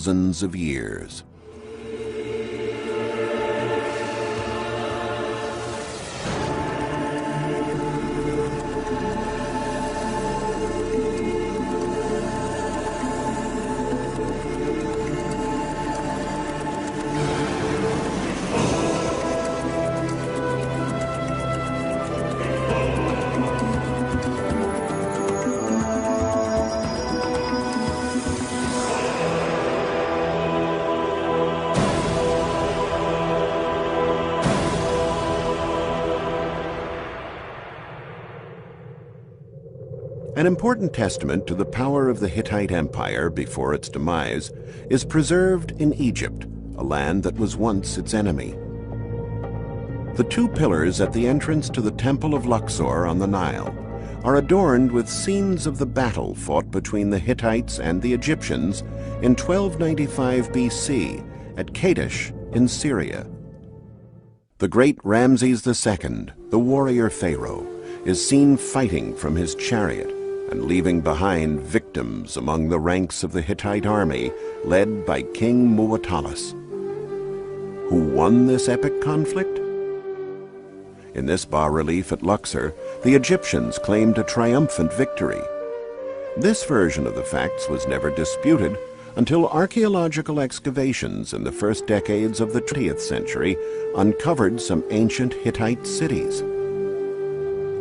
thousands of years. An important testament to the power of the Hittite Empire before its demise is preserved in Egypt, a land that was once its enemy. The two pillars at the entrance to the Temple of Luxor on the Nile are adorned with scenes of the battle fought between the Hittites and the Egyptians in 1295 BC at Kadesh in Syria. The great Ramses II, the warrior pharaoh, is seen fighting from his chariot and leaving behind victims among the ranks of the Hittite army led by King Muwatalus. Who won this epic conflict? In this bas-relief at Luxor, the Egyptians claimed a triumphant victory. This version of the facts was never disputed until archaeological excavations in the first decades of the 20th century uncovered some ancient Hittite cities.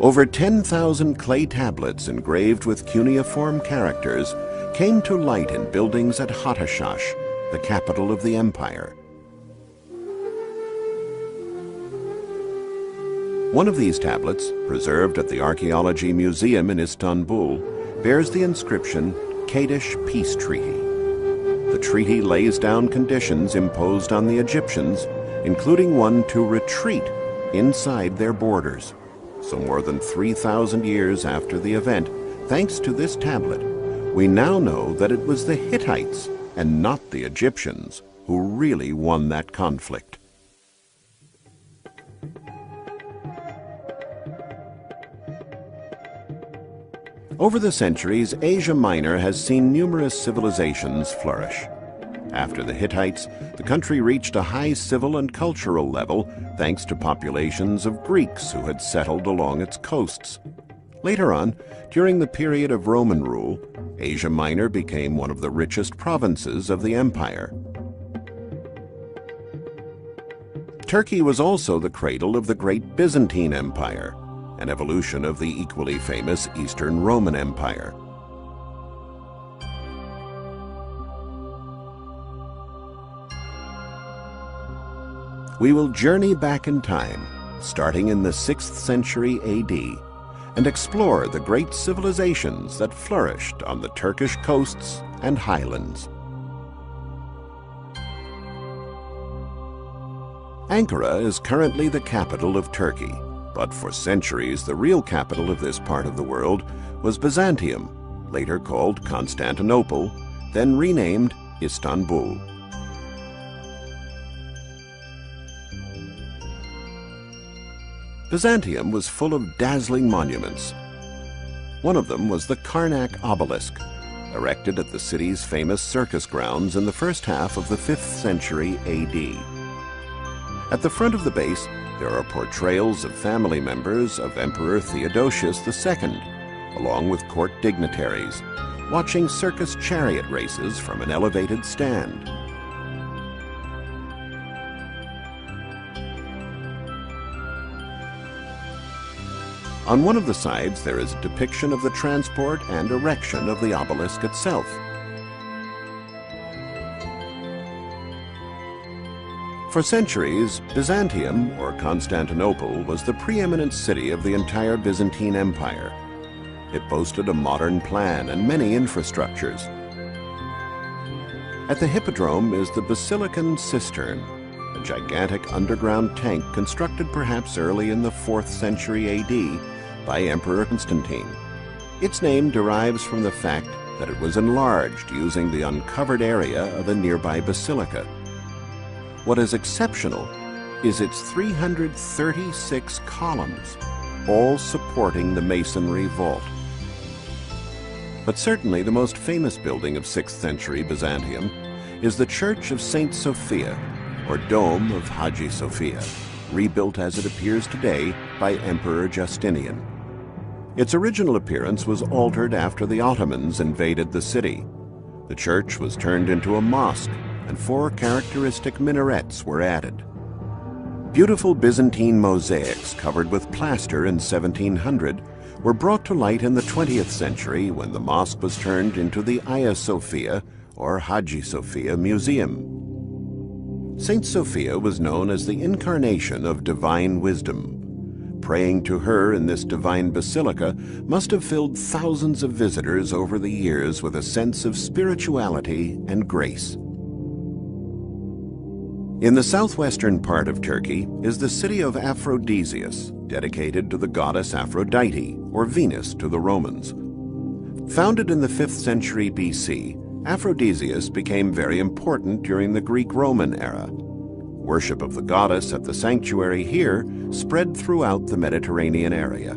Over 10,000 clay tablets engraved with cuneiform characters came to light in buildings at Hattashsh, the capital of the empire. One of these tablets, preserved at the Archaeology Museum in Istanbul, bears the inscription Kadesh Peace Treaty. The treaty lays down conditions imposed on the Egyptians, including one to retreat inside their borders. So more than 3,000 years after the event, thanks to this tablet, we now know that it was the Hittites and not the Egyptians who really won that conflict. Over the centuries, Asia Minor has seen numerous civilizations flourish. After the Hittites, the country reached a high civil and cultural level thanks to populations of Greeks who had settled along its coasts. Later on, during the period of Roman rule, Asia Minor became one of the richest provinces of the empire. Turkey was also the cradle of the great Byzantine Empire, an evolution of the equally famous Eastern Roman Empire. We will journey back in time, starting in the 6th century AD, and explore the great civilizations that flourished on the Turkish coasts and highlands. Ankara is currently the capital of Turkey, but for centuries the real capital of this part of the world was Byzantium, later called Constantinople, then renamed Istanbul. Byzantium was full of dazzling monuments. One of them was the Karnak obelisk, erected at the city's famous circus grounds in the first half of the 5th century AD. At the front of the base, there are portrayals of family members of Emperor Theodosius II, along with court dignitaries, watching circus chariot races from an elevated stand. On one of the sides, there is a depiction of the transport and erection of the obelisk itself. For centuries, Byzantium, or Constantinople, was the preeminent city of the entire Byzantine Empire. It boasted a modern plan and many infrastructures. At the Hippodrome is the Basilican Cistern, a gigantic underground tank constructed perhaps early in the 4th century AD by Emperor Constantine. Its name derives from the fact that it was enlarged using the uncovered area of a nearby basilica. What is exceptional is its 336 columns, all supporting the masonry vault. But certainly the most famous building of 6th century Byzantium is the Church of Saint Sophia, or Dome of Hagia Sophia, rebuilt as it appears today by Emperor Justinian. Its original appearance was altered after the Ottomans invaded the city. The church was turned into a mosque, and 4 characteristic minarets were added. Beautiful Byzantine mosaics covered with plaster in 1700 were brought to light in the 20th century when the mosque was turned into the Hagia Sophia, or Hagia Sophia Museum. Saint Sophia was known as the incarnation of divine wisdom. Praying to her in this divine basilica must have filled thousands of visitors over the years with a sense of spirituality and grace. In the southwestern part of Turkey is the city of Aphrodisias, dedicated to the goddess Aphrodite, or Venus to the Romans. Founded in the 5th century BC, Aphrodisias became very important during the Greek-Roman era. Worship of the goddess at the sanctuary here spread throughout the Mediterranean area.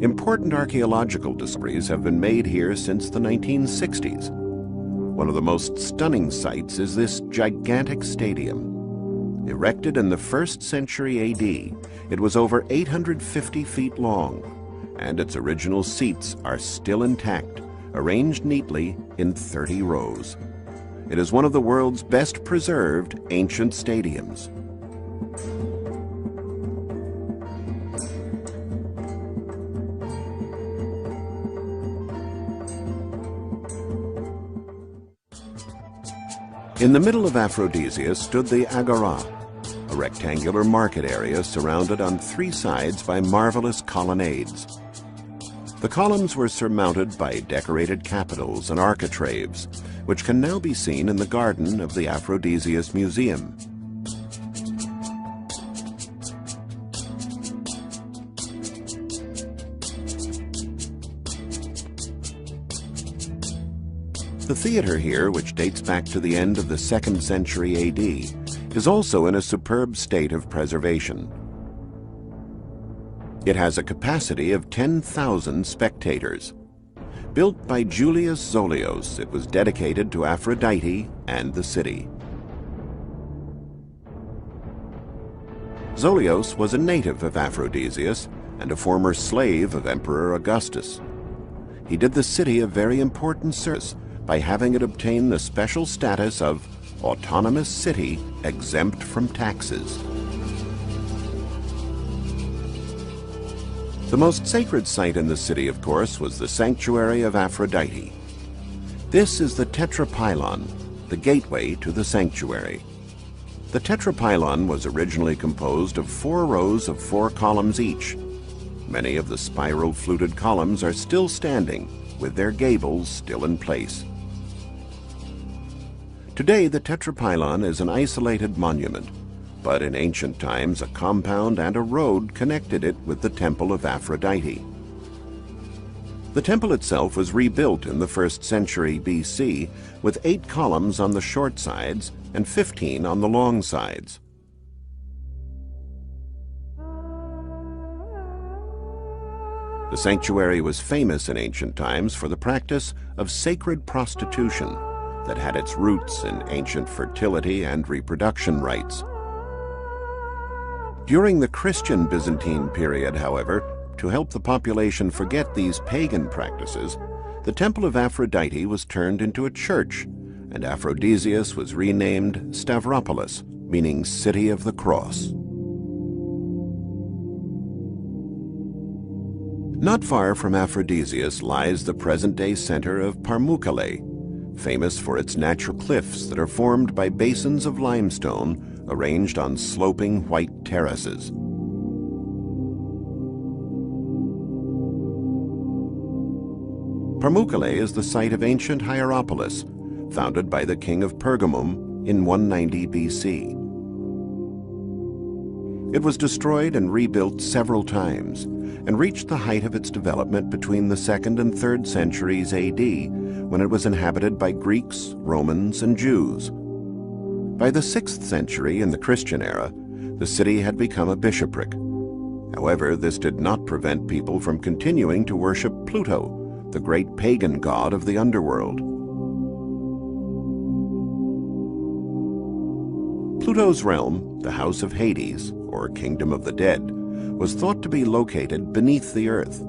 Important archaeological discoveries have been made here since the 1960s. One of the most stunning sights is this gigantic stadium. Erected in the 1st century AD, it was over 850 feet long, and its original seats are still intact, arranged neatly in 30 rows. It is one of the world's best preserved ancient stadiums. In the middle of Aphrodisias stood the Agora, a rectangular market area surrounded on 3 sides by marvelous colonnades. The columns were surmounted by decorated capitals and architraves, which can now be seen in the garden of the Aphrodisias Museum. The theater here, which dates back to the end of the 2nd century AD, is also in a superb state of preservation. It has a capacity of 10,000 spectators. Built by Julius Zolios, it was dedicated to Aphrodite and the city. Zolios was a native of Aphrodisias and a former slave of Emperor Augustus. He did the city a very important service by having it obtain the special status of autonomous city exempt from taxes. The most sacred site in the city, of course, was the sanctuary of Aphrodite. This is the tetrapylon, the gateway to the sanctuary. The tetrapylon was originally composed of 4 rows of 4 columns each. Many of the spiral fluted columns are still standing, with their gables still in place. Today, the tetrapylon is an isolated monument, but in ancient times a compound and a road connected it with the temple of Aphrodite. The temple itself was rebuilt in the 1st century BC with 8 columns on the short sides and 15 on the long sides. The sanctuary was famous in ancient times for the practice of sacred prostitution that had its roots in ancient fertility and reproduction rites. During the Christian Byzantine period, however, to help the population forget these pagan practices, the Temple of Aphrodite was turned into a church, and Aphrodisias was renamed Stavropolis, meaning City of the Cross. Not far from Aphrodisias lies the present-day center of Pamukkale, famous for its natural cliffs that are formed by basins of limestone arranged on sloping white terraces. Pamukkale is the site of ancient Hierapolis, founded by the king of Pergamum in 190 BC. It was destroyed and rebuilt several times and reached the height of its development between the 2nd and 3rd centuries AD, when it was inhabited by Greeks, Romans, and Jews. By the 6th century, in the Christian era, the city had become a bishopric. However, this did not prevent people from continuing to worship Pluto, the great pagan god of the underworld. Pluto's realm, the House of Hades, or Kingdom of the Dead, was thought to be located beneath the earth.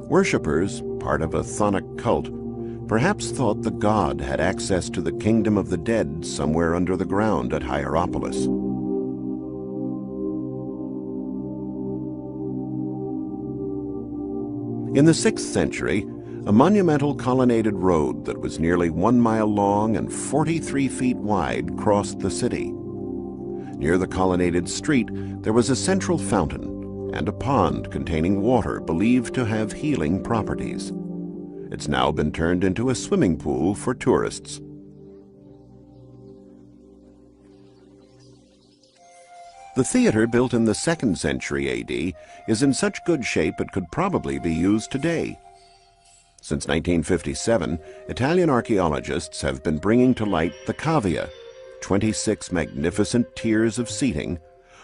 Worshippers, part of a chthonic cult, perhaps thought the god had access to the Kingdom of the Dead somewhere under the ground at Hierapolis. In the 6th century, a monumental colonnaded road that was nearly 1 mile long and 43 feet wide crossed the city. Near the colonnaded street, there was a central fountain and a pond containing water believed to have healing properties. It's now been turned into a swimming pool for tourists. The theater, built in the 2nd century AD, is in such good shape it could probably be used today. Since 1957, Italian archaeologists have been bringing to light the cavea, 26 magnificent tiers of seating,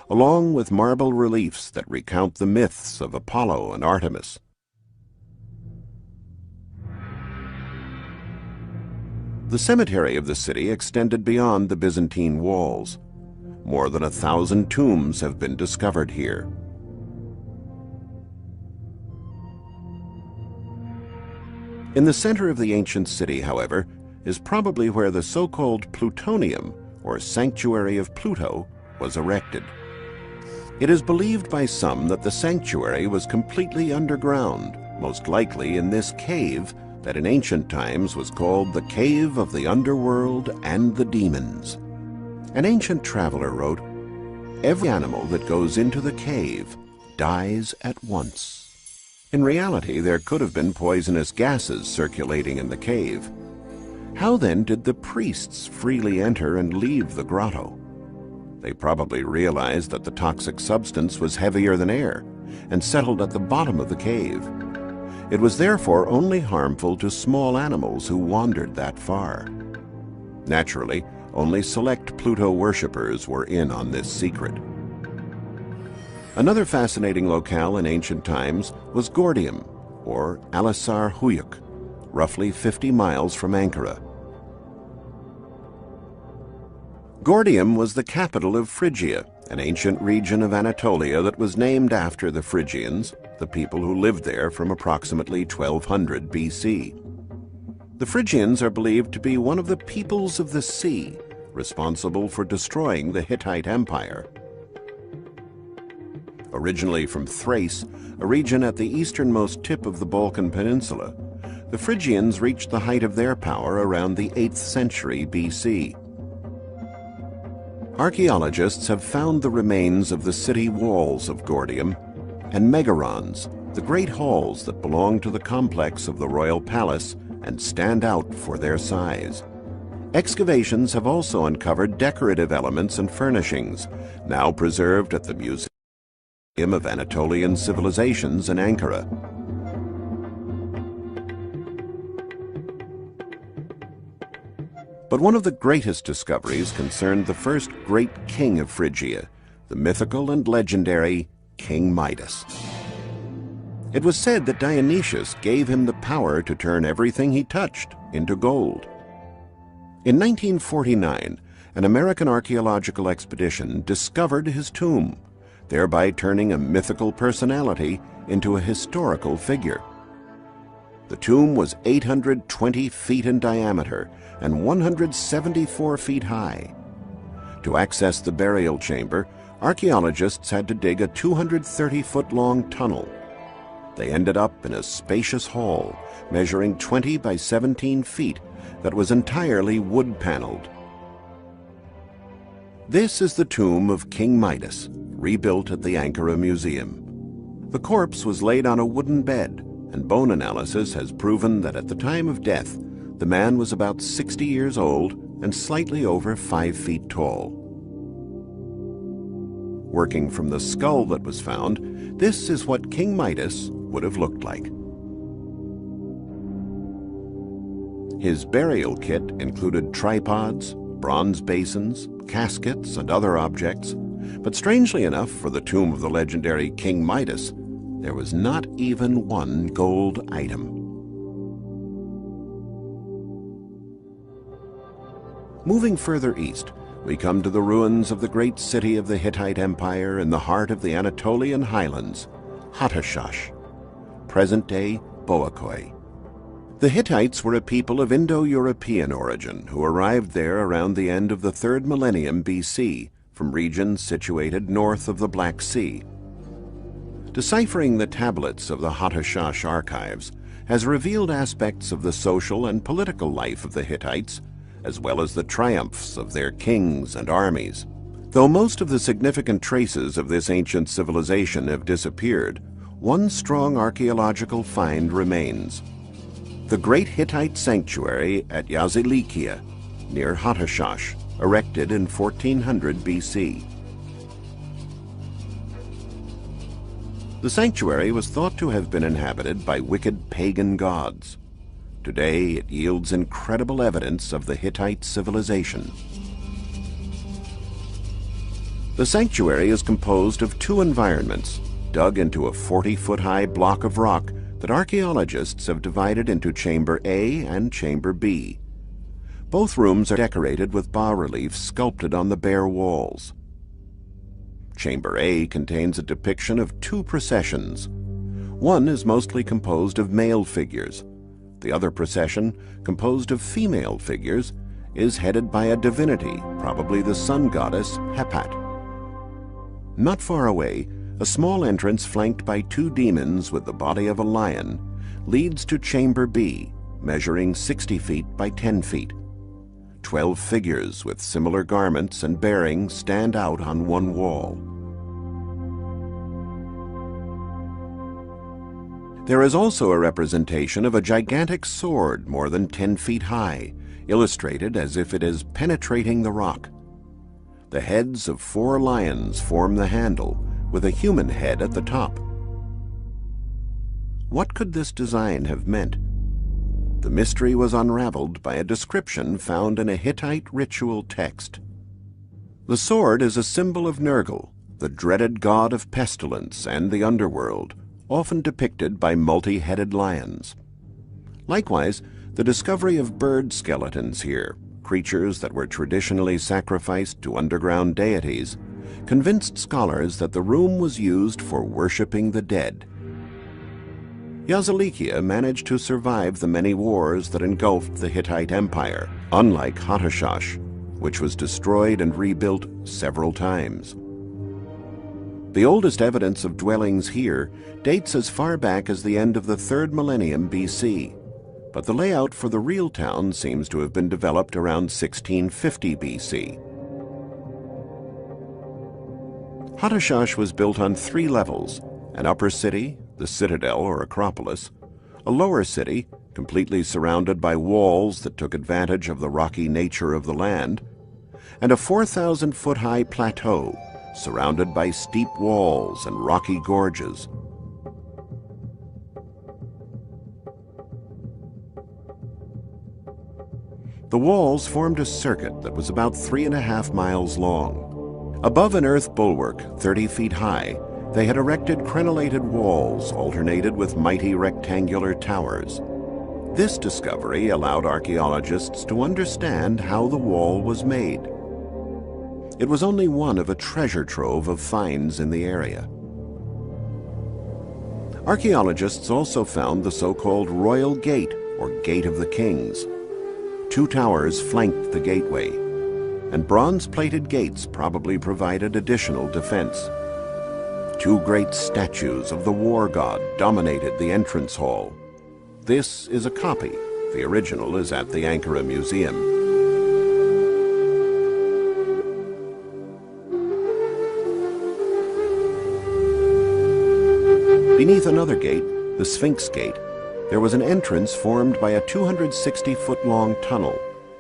along with marble reliefs that recount the myths of Apollo and Artemis. The cemetery of the city extended beyond the Byzantine walls. More than 1,000 tombs have been discovered here. In the center of the ancient city, however, is probably where the so-called Plutonium, or Sanctuary of Pluto, was erected. It is believed by some that the sanctuary was completely underground, most likely in this cave that in ancient times was called the Cave of the Underworld and the Demons. An ancient traveler wrote, "Every animal that goes into the cave dies at once." In reality, there could have been poisonous gases circulating in the cave. How then did the priests freely enter and leave the grotto? They probably realized that the toxic substance was heavier than air and settled at the bottom of the cave. It was therefore only harmful to small animals who wandered that far. Naturally, only select Pluto worshippers were in on this secret. Another fascinating locale in ancient times was Gordium, or Alisar Huyuk, roughly 50 miles from Ankara. Gordium was the capital of Phrygia, an ancient region of Anatolia that was named after the Phrygians, the people who lived there from approximately 1200 BC. The Phrygians are believed to be one of the peoples of the sea, responsible for destroying the Hittite Empire. Originally from Thrace, a region at the easternmost tip of the Balkan Peninsula, the Phrygians reached the height of their power around the 8th century BC. Archaeologists have found the remains of the city walls of Gordium and megarons, the great halls that belong to the complex of the royal palace and stand out for their size. Excavations have also uncovered decorative elements and furnishings, now preserved at the Museum of Anatolian Civilizations in Ankara. But one of the greatest discoveries concerned the first great king of Phrygia, the mythical and legendary King Midas. It was said that Dionysius gave him the power to turn everything he touched into gold. In 1949, an American archaeological expedition discovered his tomb, thereby turning a mythical personality into a historical figure. The tomb was 820 feet in diameter and 174 feet high. To access the burial chamber, archaeologists had to dig a 230-foot-long tunnel. They ended up in a spacious hall measuring 20 by 17 feet that was entirely wood-paneled. This is the tomb of King Midas, rebuilt at the Ankara Museum. The corpse was laid on a wooden bed, and bone analysis has proven that at the time of death, the man was about 60 years old and slightly over 5 feet tall. Working from the skull that was found, this is what King Midas would have looked like. His burial kit included tripods, bronze basins, caskets, and other objects, but strangely enough for the tomb of the legendary King Midas, there was not even one gold item. Moving further east, we come to the ruins of the great city of the Hittite Empire in the heart of the Anatolian highlands, Hattashsh, present-day Boakoi. The Hittites were a people of Indo-European origin who arrived there around the end of the 3rd millennium BC from regions situated north of the Black Sea. Deciphering the tablets of the Hattashsh archives has revealed aspects of the social and political life of the Hittites, as well as the triumphs of their kings and armies. Though most of the significant traces of this ancient civilization have disappeared, one strong archaeological find remains: the great Hittite sanctuary at Yazilikia, near Hattashsh, erected in 1400 BC. The sanctuary was thought to have been inhabited by wicked pagan gods. Today, it yields incredible evidence of the Hittite civilization. The sanctuary is composed of 2 environments, dug into a 40-foot-high block of rock that archaeologists have divided into Chamber A and Chamber B. Both rooms are decorated with bas-reliefs sculpted on the bare walls. Chamber A contains a depiction of 2 processions. One is mostly composed of male figures. The other procession, composed of female figures, is headed by a divinity, probably the sun goddess Hepat. Not far away, a small entrance flanked by 2 demons with the body of a lion leads to Chamber B, measuring 60 feet by 10 feet. 12 figures with similar garments and bearings stand out on one wall. There is also a representation of a gigantic sword more than 10 feet high, illustrated as if it is penetrating the rock. The heads of 4 lions form the handle, with a human head at the top. What could this design have meant? The mystery was unraveled by a description found in a Hittite ritual text. The sword is a symbol of Nergal, the dreaded god of pestilence and the underworld, often depicted by multi-headed lions. Likewise, the discovery of bird skeletons here, creatures that were traditionally sacrificed to underground deities, convinced scholars that the room was used for worshipping the dead. Yazilikia managed to survive the many wars that engulfed the Hittite Empire, unlike Hattashsh, which was destroyed and rebuilt several times. The oldest evidence of dwellings here dates as far back as the end of the 3rd millennium BC, but the layout for the real town seems to have been developed around 1650 BC. Hattashsh was built on 3 levels: an upper city, the citadel or acropolis, a lower city, completely surrounded by walls that took advantage of the rocky nature of the land, and a 4,000-foot-high plateau, surrounded by steep walls and rocky gorges. The walls formed a circuit that was about 3.5 miles long. Above an earth bulwark 30 feet high, they had erected crenellated walls alternated with mighty rectangular towers. This discovery allowed archaeologists to understand how the wall was made. It was only one of a treasure trove of finds in the area. Archaeologists also found the so-called Royal Gate, or Gate of the Kings. 2 towers flanked the gateway, and bronze-plated gates probably provided additional defense. 2 great statues of the war god dominated the entrance hall. This is a copy. The original is at the Ankara Museum. Beneath another gate, the Sphinx Gate, there was an entrance formed by a 260-foot-long tunnel,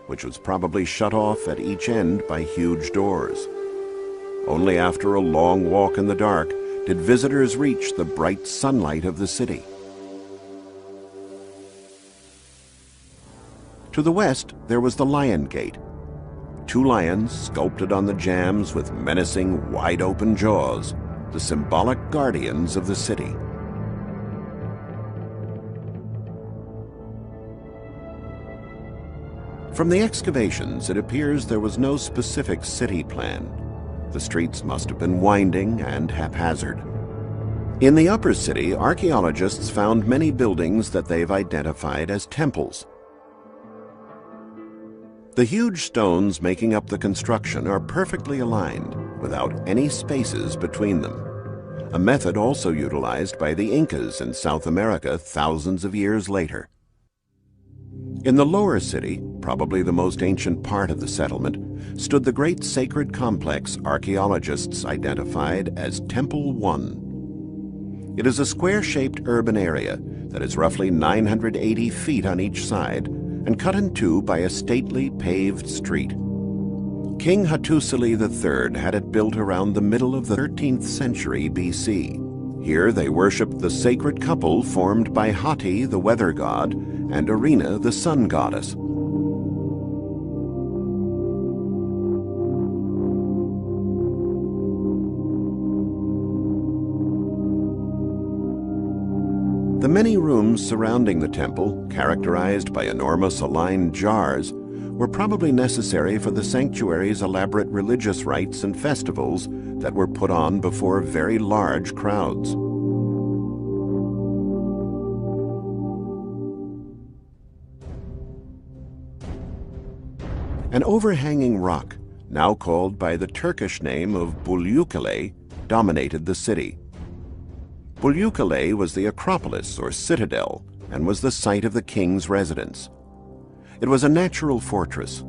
which was probably shut off at each end by huge doors. Only after a long walk in the dark did visitors reach the bright sunlight of the city. To the west, there was the Lion Gate. 2 lions sculpted on the jambs with menacing, wide-open jaws, the symbolic guardians of the city. From the excavations, it appears there was no specific city plan. The streets must have been winding and haphazard. In the upper city, archaeologists found many buildings that they've identified as temples. The huge stones making up the construction are perfectly aligned, without any spaces between them, a method also utilized by the Incas in South America thousands of years later. In the lower city, probably the most ancient part of the settlement, stood the great sacred complex archaeologists identified as Temple 1. It is a square-shaped urban area that is roughly 980 feet on each side and cut in two by a stately paved street. King Hattusili III had it built around the middle of the 13th century BC. Here they worshipped the sacred couple formed by Hati, the weather god, and Arena, the sun goddess. The many rooms surrounding the temple, characterized by enormous aligned jars, were probably necessary for the sanctuary's elaborate religious rites and festivals that were put on before very large crowds. An overhanging rock, now called by the Turkish name of Bulyukale, dominated the city. Bulyukale was the Acropolis or citadel and was the site of the king's residence. It was a natural fortress,